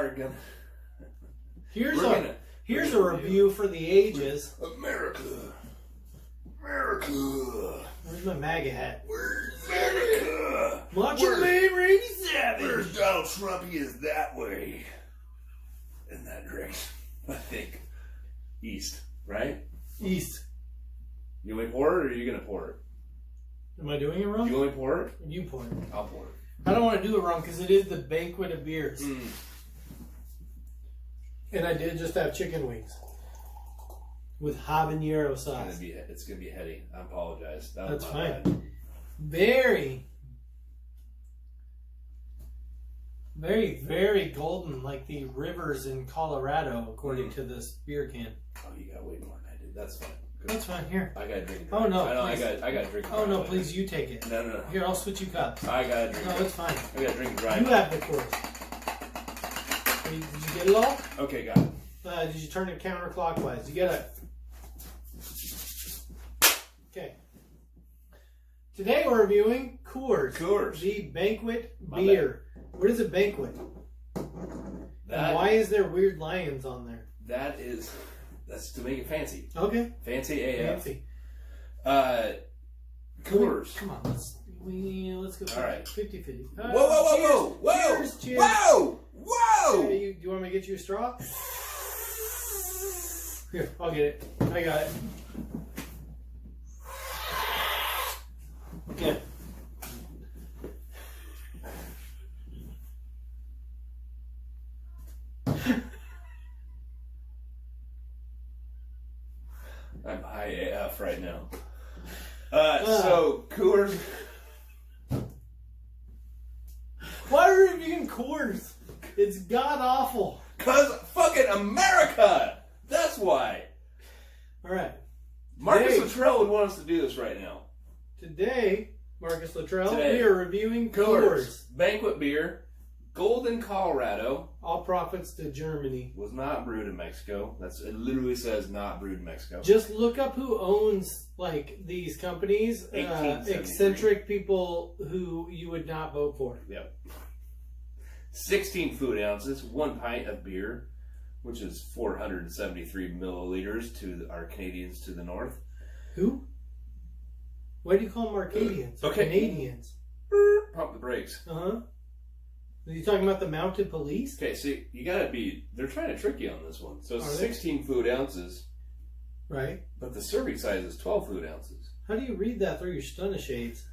are gonna. Here's a review for the ages. America. Where's my MAGA hat? Where's America? Macho Man Randy Savage. Where's Donald Trump? He is that way. In that direction. I think. East, right? East. You want to pour it or are you going to pour it? Am I doing it wrong? You want to pour it? You pour it. I'll pour it. I don't want to do it wrong because it is the banquet of beers. And I did just have chicken wings. With habanero sauce. It's gonna be heady. I apologize. That's fine. Very, very golden, like the rivers in Colorado, according to this beer can. Oh, you got way more than I did. That's fine. Good. That's fine. Here. I gotta drink it. Oh no! I gotta drink it. Oh no! Please, you take it. No. Here, I'll switch you cups. I gotta drink. No, it's fine. I gotta drink it dry. You have the Coors. Did you get it all? Okay, got it. Did you turn it counterclockwise? You get it. Okay. Today we're reviewing Coors. The banquet beer. What is a banquet? And why is there weird lions on there? That's to make it fancy. Okay. Fancy AF. Fancy. Coors. Come on, let's go. All right. 50-50. Whoa! Cheers. Whoa! Hey, do you want me to get you a straw? Here, I'll get it. I got it. Okay. I'm high AF right now. So, Coors. Why are we reviewing Coors? It's god awful. 'Cause fucking America! That's why. Alright. Marcus Luttrell would want us to do this right now. Today, Marcus Luttrell, we are reviewing Coors. Banquet beer. Golden, Colorado. All profits to Germany. Was not brewed in Mexico. It literally says not brewed in Mexico. Just look up who owns these companies. Eccentric people who you would not vote for. Yep. 16 food ounces, 1 pint of beer, which is 473 milliliters to our Canadians to the north. Who? Why do you call them Arcadians? Okay. Canadians. Pump the brakes. Uh-huh. Are you talking about the mounted police? Okay, so you gotta they're trying to trick you on this one. So it's 16 food ounces. Right. But the serving size is 12 food ounces. How do you read that through your stunner shades?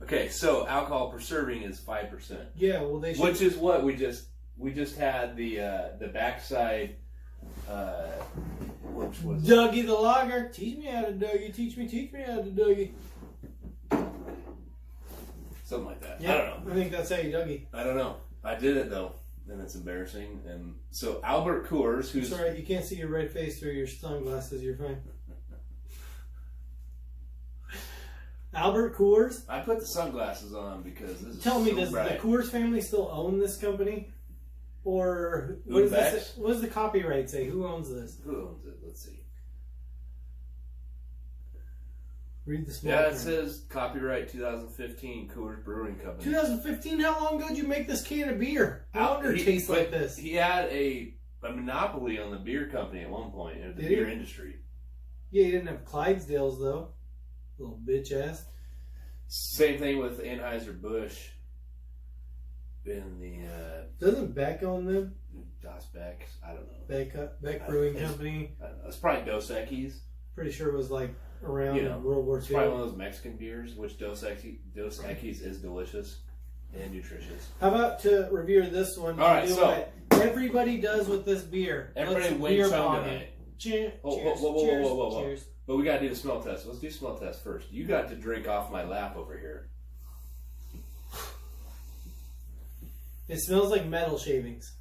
Okay, so alcohol per serving is 5%. Yeah, well they should. Which is what we just had the backside. Which was Dougie the Lager. Teach me how to Dougie. Teach me how to Dougie. Something like that. Yeah, I don't know. I think that's how you Dougie. I don't know. I did it though, and it's embarrassing. And so Albert Coors, who's sorry, you can't see your red face through your sunglasses. You're fine. Albert Coors. I put the sunglasses on because this is Tell me, so does bright. the Coors family still own this company? Or what does the copyright say? Who owns this? Who owns it? Let's see. Read the small Yeah, print. it says copyright 2015 Coors Brewing Company. 2015? How long ago did you make this can of beer? No wonder it tastes like this. He had a monopoly on the beer company at one point, in the beer industry. Yeah, he didn't have Clydesdales though. Little bitch ass. Same thing with Anheuser-Busch. In the doesn't Beck own them? Das Beck, I don't know. Beck Brewing Company. I don't know. It's probably Dos Equis. Pretty sure it was like around World War II. It's probably one of those Mexican beers, which Dos Equis is delicious and nutritious. How about to review this one? All right, so what everybody does with this beer. Everybody wins home tonight. Cheers! Whoa. Cheers! But we gotta do the smell test. Let's do smell test first. You got to drink off my lap over here. It smells like metal shavings.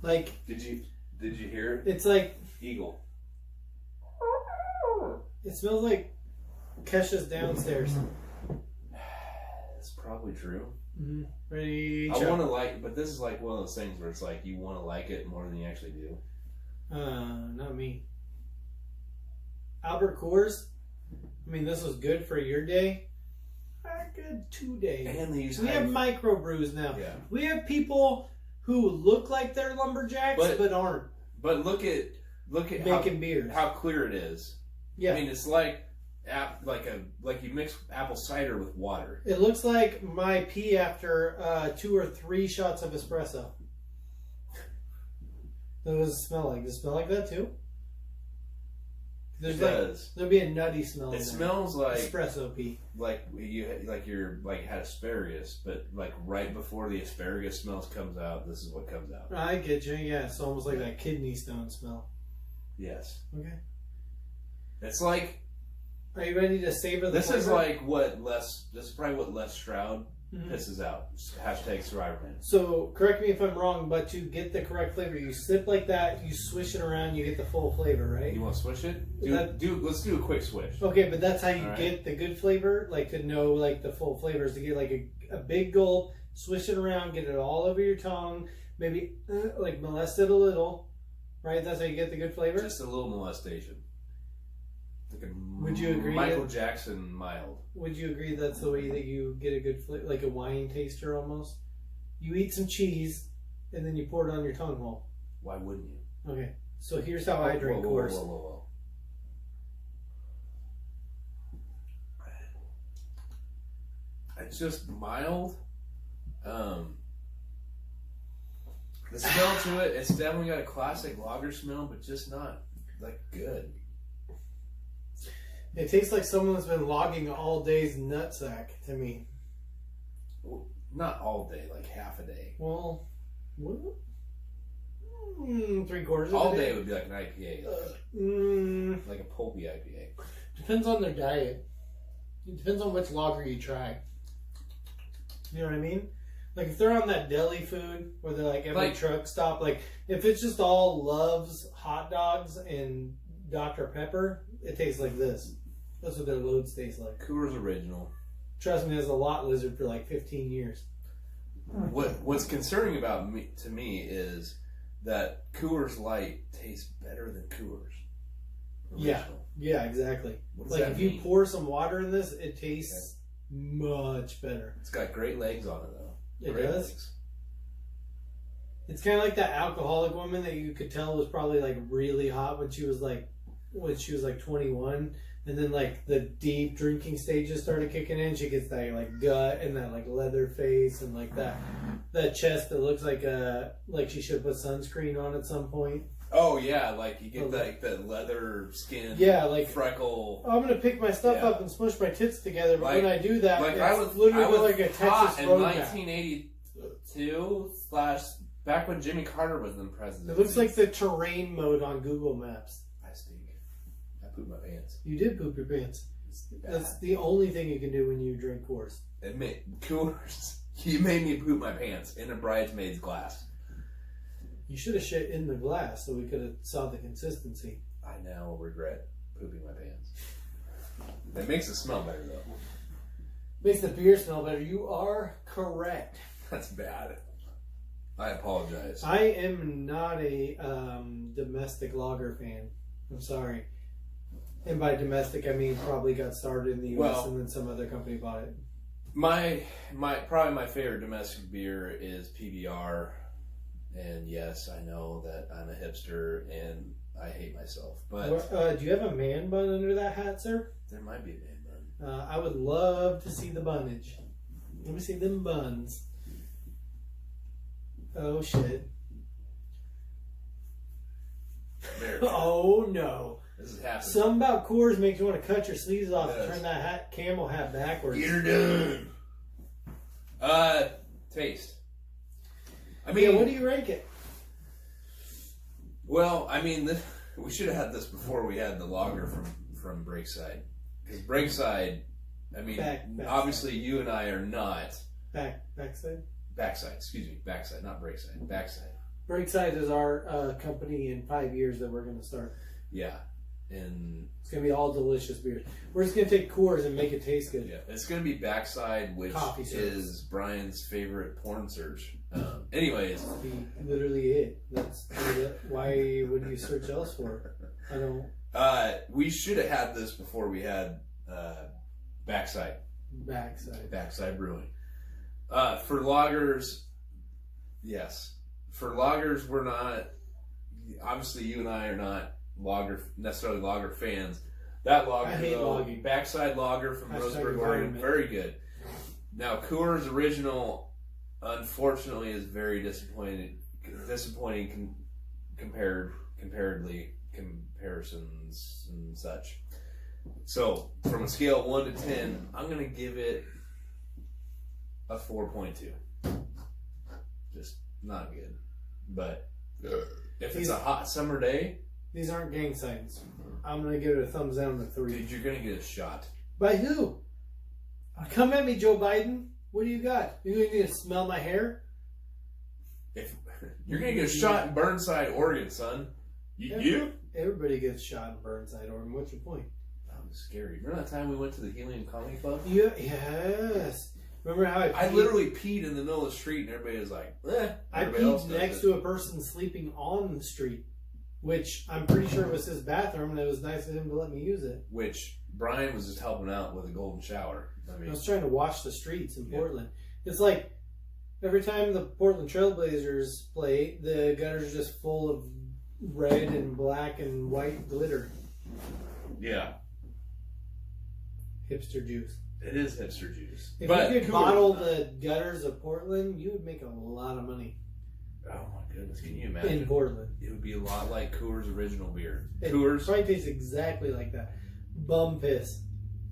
Like. Did you hear it? It's like Eagle. It smells like Kesha's downstairs. That's probably true. Mm-hmm. Ready? I want to like, but this is like one of those things where it's like you want to like it more than you actually do. Not me. Albert Coors, I mean, this was good for your day. A good 2 days. And we have microbrews now. Yeah. We have people who look like they're lumberjacks but aren't. But look at making beers. How clear it is. Yeah. I mean, it's like you mix apple cider with water. It looks like my pee after 2 or 3 shots of espresso. What does it smell like? Does it smell like that too? It does. There'll be a nutty smell. It smells like espresso pee. Like you're had asparagus, but like right before the asparagus smells comes out, this is what comes out. I get you. Yeah, it's almost like that kidney stone smell. Yes. Okay. It's like. Are you ready to savor the This flavor? is like This is probably what Les Stroud pisses out. Hashtag SurvivorMan. So correct me if I'm wrong, but to get the correct flavor, you sip like that, you swish it around, you get the full flavor, right? You want to swish it? Let's do a quick swish. Okay, but that's how you get the good flavor, like to know like the full flavors. To get like a big gulp, swish it around, get it all over your tongue, maybe like molest it a little, right? That's how you get the good flavor. Just a little molestation. Like Would you agree? Michael Jackson mild. Would you agree that's the way that you get a good flavor, like a wine taster almost? You eat some cheese and then you pour it on your tongue hole. Why wouldn't you? Okay, so here's how I drink Coors. Whoa. It's just mild. The smell to it, it's definitely got a classic lager smell, but just not like good. It tastes like someone's been logging all day's nutsack to me. Well, not all day, like half a day. Well, 3/4 of all a day. Day would be like an IPA, like a pulpy IPA. Depends on their diet. It depends on which lager you try. You know what I mean? Like if they're on that deli food where they're like every truck stop, like if it's just all Love's hot dogs and Dr. Pepper, it tastes like this. That's what their loads taste like. Coors Original. Trust me, as a lot lizard for like 15 years. What's concerning about to me is that Coors Light tastes better than Coors Original. Yeah, exactly. Like if you pour some water in this, it tastes much better. It's got great legs on it though. It does. Legs. It's kind of like that alcoholic woman that you could tell was probably like really hot when she was like 21, and then like the deep drinking stages started kicking in. She gets that like gut and that like leather face and like that chest that looks like she should put sunscreen on at some point. Oh yeah, like you get that leather skin. Yeah, like freckle. I'm gonna pick my stuff up and smush my tits together, but when I do that, like it's I was literally like a Texas in road 1982 / back when Jimmy Carter was the president. It looks like the terrain mode on Google Maps. I stink. I pooped my pants. You did poop your pants. That's the only thing you can do when you drink Coors. Coors. You made me poop my pants in a bridesmaid's glass. You should have shit in the glass so we could have saw the consistency. I now regret pooping my pants. It makes it smell better though. Makes the beer smell better. You are correct. That's bad. I apologize. I am not a domestic lager fan. I'm sorry. And by domestic, I mean probably got started in the U.S. and then some other company bought it. Probably my favorite domestic beer is PBR. And yes, I know that I'm a hipster and I hate myself. But do you have a man bun under that hat, sir? There might be a man bun. I would love to see the bunnage. Let me see them buns. Oh shit! Oh no! This is happening. Something about Coors makes you want to cut your sleeves off and turn that camel hat backwards. Get her done. Taste. I mean, what do you rank it? Well, I mean, we should have had this before we had the lager from Breakside, because Breakside, I mean, obviously you and I are not backside. Backside, excuse me, backside, not Breakside, backside. Breakside is our company in 5 years that we're going to start. Yeah, and it's going to be all delicious beers. We're just going to take Coors and make it taste good. Yeah, it's going to be Backside, which is Brian's favorite porn search. Anyways, literally it. That's why would you search else for? I don't. We should have had this before we had Backside Brewing. For lagers, yes. For lagers, we're not. Obviously, you and I are not necessarily lager fans. That lager, I hate logging. Backside Lager from Roseburg, Oregon, very good. Now, Coors Original, unfortunately, is very disappointing comparisons and such. So, from a scale of 1 to 10, I'm going to give it a 4.2. Just not good. But if it's a hot summer day... These aren't gang signs. I'm going to give it a thumbs down to 3. Dude, you're going to get a shot. By who? Come at me, Joe Biden. What do you got? You going to smell my hair? You're going to get a shot in Burnside, Oregon, son. You? Everybody gets shot in Burnside, Oregon. What's your point? That was scary. Remember that time we went to the Helium Comedy Club? Yeah, yes. Remember how I literally peed in the middle of the street and everybody was like, eh. I peed next to a person sleeping on the street, which I'm pretty sure was his bathroom, and it was nice of him to let me use it. Which Brian was just helping out with a golden shower. I was trying to wash the streets in Portland. It's like every time the Portland Trailblazers play, the gutters are just full of red and black and white glitter. Yeah. Hipster juice. It is hipster juice. If you could bottle the gutters of Portland, you would make a lot of money. Oh my goodness, can you imagine? In Portland. It would be a lot like Coors Original Beer. Coors probably tastes exactly like that. Bum piss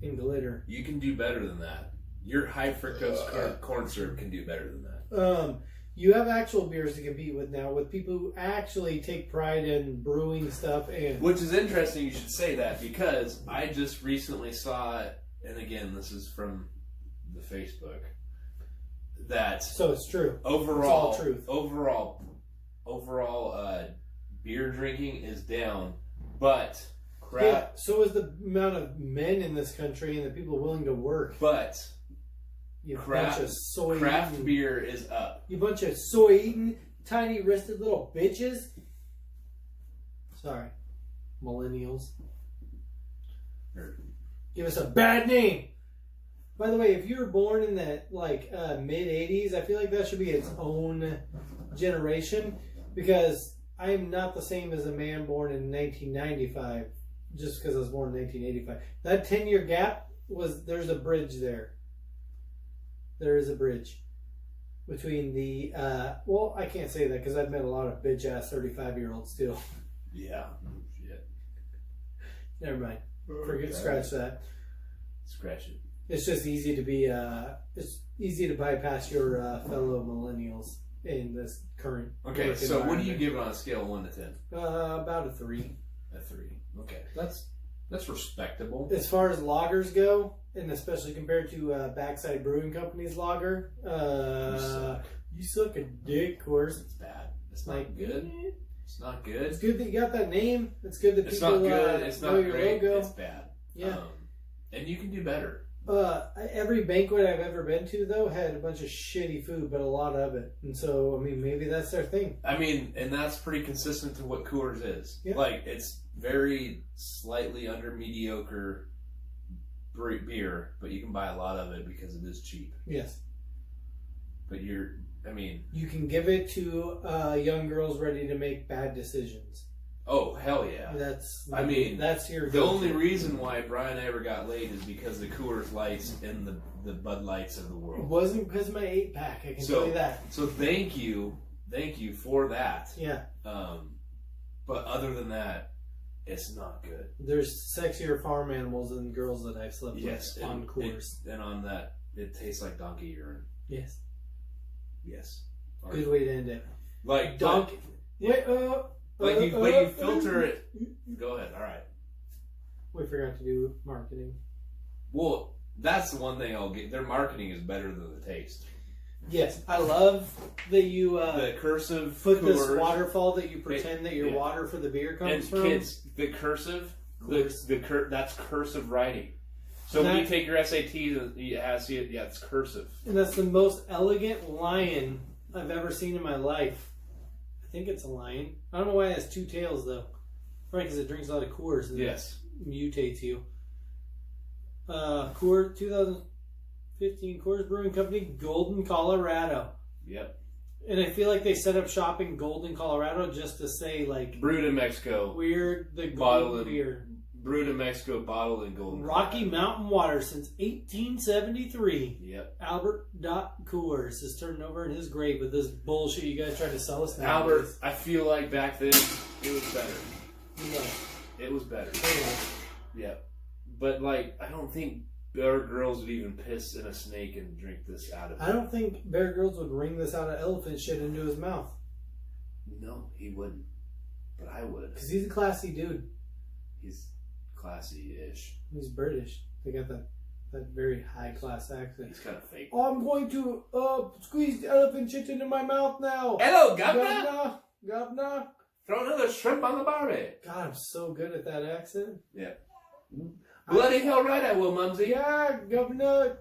and glitter. You can do better than that. Your high fructose corn syrup can do better than that. You have actual beers to compete with now, with people who actually take pride in brewing stuff. Which is interesting you should say that, because I just recently saw it, and again, this is from the Facebook, that... So it's true. Overall, it's all truth. Overall, beer drinking is down, but... Yeah, so is the amount of men in this country and the people willing to work. But... You bunch of soy craft eating, beer is up. You bunch of soy eating, tiny wristed little bitches. Sorry, millennials. Give us a bad name. By the way, if you were born in the mid '80s, I feel like that should be its own generation, because I am not the same as a man born in 1995. Just because I was born in 1985, that 10-year gap there's a bridge there. There is a bridge between the, well, I can't say that because I've met a lot of bitch-ass 35-year-olds too. Yeah. Shit. Never mind. Scratch that. Scratch it. It's just easy to be, it's easy to bypass your fellow millennials in this current. Okay, so what do you give it on a scale of 1 to 10? About a 3. A 3. Okay. That's respectable. As far as lagers go, and especially compared to Backside Brewing Company's lager, you suck a dick, Coors. It's bad. It's not good. It's not good. It's good that you got that name. It's good that it's people not good. It's know not your great. logo. It's bad. Yeah. And you can do better. Every banquet I've ever been to, though, had a bunch of shitty food, but a lot of it. And so, I mean, maybe that's their thing. I mean, and that's pretty consistent to what Coors is. Yeah. Like, it's very slightly under mediocre beer, but you can buy a lot of it because it is cheap. Yes. But you can give it to young girls ready to make bad decisions. Oh, hell yeah. That's your the only reason why Brian ever got laid is because the Coors Lights and the Bud Lights of the world. It wasn't because of my 8-pack, I can tell you that. So thank you for that. Yeah. But other than that, it's not good. There's sexier farm animals than girls that I've slept with on Coors. And on that, it tastes like donkey urine. Yes. Yes. Good way to end it. Like donkey. But you filter it. Go ahead. All right. We forgot to do marketing. Well, that's the one thing I'll get. Their marketing is better than the taste. Yes, I love that you the cursive put Coors, this waterfall that you pretend that your water for the beer comes from. Kids, the cursive, that's cursive writing. So when you take your SATs, it's cursive. And that's the most elegant lion I've ever seen in my life. I think it's a lion. I don't know why it has 2 tails though. Right, because it drinks a lot of Coors. And yes. Mutates you. Coors, 2015 Coors Brewing Company, Golden, Colorado. Yep. And I feel like they set up shop in Golden, Colorado just to say, like... Brewed in Mexico. We're the golden beer. Brewed in Mexico, bottled in Golden, Rocky Colorado. Mountain Water since 1873. Yep. Albert Coors is turning over in his grave with this bullshit you guys tried to sell us now. Albert, I feel like back then, it was better. Yeah. It was better. Yeah. Yep. But, like, I don't think Bear Grylls would even piss in a snake and drink this out of it. I don't think Bear Grylls would wring this out of elephant shit into his mouth. No, he wouldn't. But I would. Because he's a classy dude. He's classy-ish. He's British. They got that very high-class accent. He's kind of fake. Oh, I'm going to squeeze the elephant shit into my mouth now. Hello, governor. Governor. Throw another shrimp on the barbie. God, I'm so good at that accent. Yeah. Bloody hell right I will, Mumsy. Yeah, governor.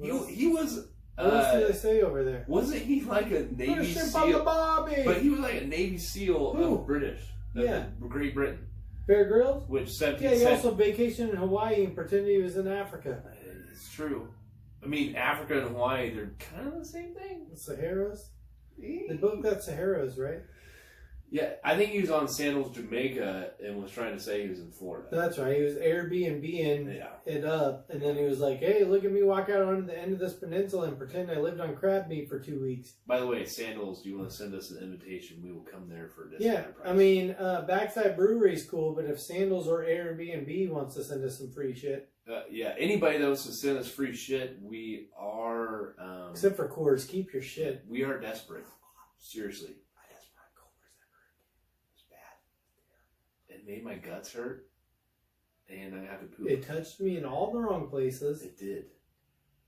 He was... What else did they say over there? Wasn't he like a Navy shrimp SEAL? on the barbie. But he was like a Navy SEAL of British. Yeah. Great Britain. Bear Grylls? Which 17 Yeah, he also vacationed in Hawaii and pretended he was in Africa. It's true. I mean, Africa and Hawaii, they're kind of the same thing. The Saharas? They both got Saharas, right? Yeah, I think he was on Sandals, Jamaica, and was trying to say he was in Florida. That's right. He was Airbnb-ing it up, and then he was like, hey, look at me walk out onto the end of this peninsula and pretend I lived on crab meat for 2 weeks. By the way, Sandals, do you want to send us an invitation? We will come there for a discount price. I mean, Backside Brewery's cool, but if Sandals or Airbnb wants to send us some free shit. Yeah, anybody that wants to send us free shit, we are... except for Coors, keep your shit. We are desperate. Seriously. It made my guts hurt, and I have to poop. It touched me in all the wrong places. It did.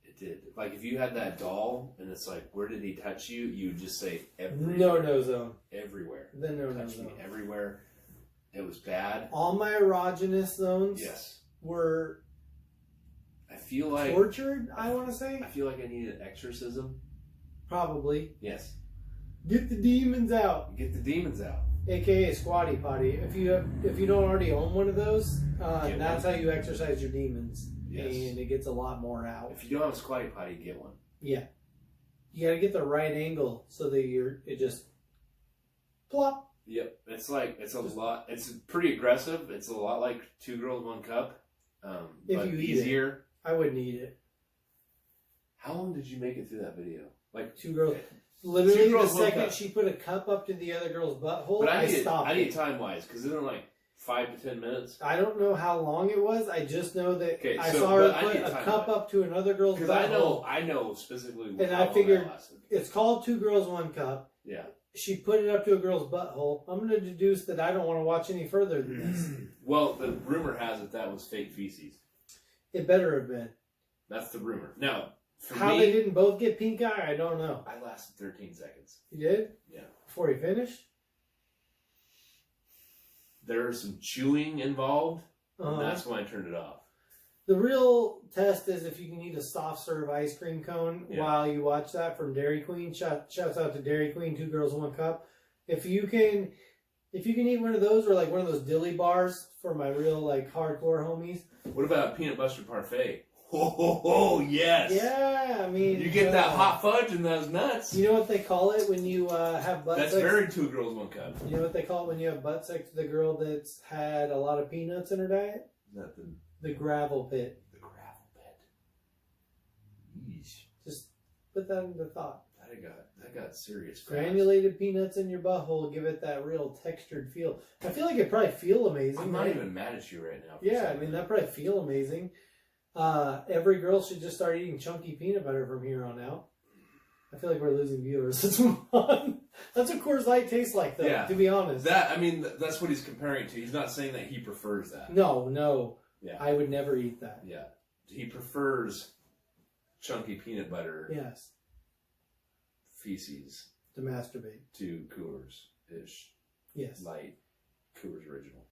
It did. Like, if you had that doll, and it's like, where did he touch you? You would just say, everywhere. No zone. Everywhere. The no touched zone. Me everywhere. It was bad. All my erogenous zones were... I feel like... tortured, I want to say? I feel like I need an exorcism. Probably. Yes. Get the demons out. Get the demons out. AKA Squatty Potty. If you don't already own one of those, that's how you exercise your demons. Yes. And it gets a lot more out. If you don't have a Squatty Potty, get one. Yeah. You gotta get the right angle so that it just plop. Yep. It's pretty aggressive. It's a lot like 2 Girls, 1 Cup. But you eat easier. It, I wouldn't eat it. How long did you make it through that video? Like 2 girls. Literally, the second she put a cup up to the other girl's butthole, but I stopped. I need time-wise, because isn't it like 5 to 10 minutes? I don't know how long it was. I just know that I saw her put a cup up to another girl's butthole. Because I know specifically. And I figured it's called 2 Girls, 1 Cup. Yeah. She put it up to a girl's butthole. I'm going to deduce that I don't want to watch any further than this. Well, the rumor has it that was fake feces. It better have been. That's the rumor. Now... How they didn't both get pink eye, I don't know. I lasted 13 seconds. You did? Yeah. Before he finished? There was some chewing involved, and that's when I turned it off. The real test is if you can eat a soft serve ice cream cone while you watch that from Dairy Queen. Shouts out to Dairy Queen, 2 Girls, 1 Cup. If you can eat one of those or like one of those dilly bars for my real like hardcore homies. What about peanut butter parfait? Oh, yes. Yeah, I mean... You get that hot fudge and those nuts. You know what they call it when you have butt sex? That's very 2 Girls, 1 Cup. You know what they call it when you have butt sex with a girl that's had a lot of peanuts in her diet? Nothing. The gravel pit. The gravel pit. Yeesh. Just put that into thought. That got serious fast. Granulated peanuts in your butthole give it that real textured feel. I feel like it probably feel amazing. I'm not even mad at you right now. Yeah, I mean, that probably feel amazing. Every girl should just start eating chunky peanut butter from here on out. I feel like we're losing viewers. Let's move on. That's what Coors Light tastes like, though, to be honest. That's what he's comparing to. He's not saying that he prefers that. No. Yeah. I would never eat that. Yeah. He prefers chunky peanut butter. Yes. Feces. To masturbate. To Coors-ish. Yes. Light. Coors Original.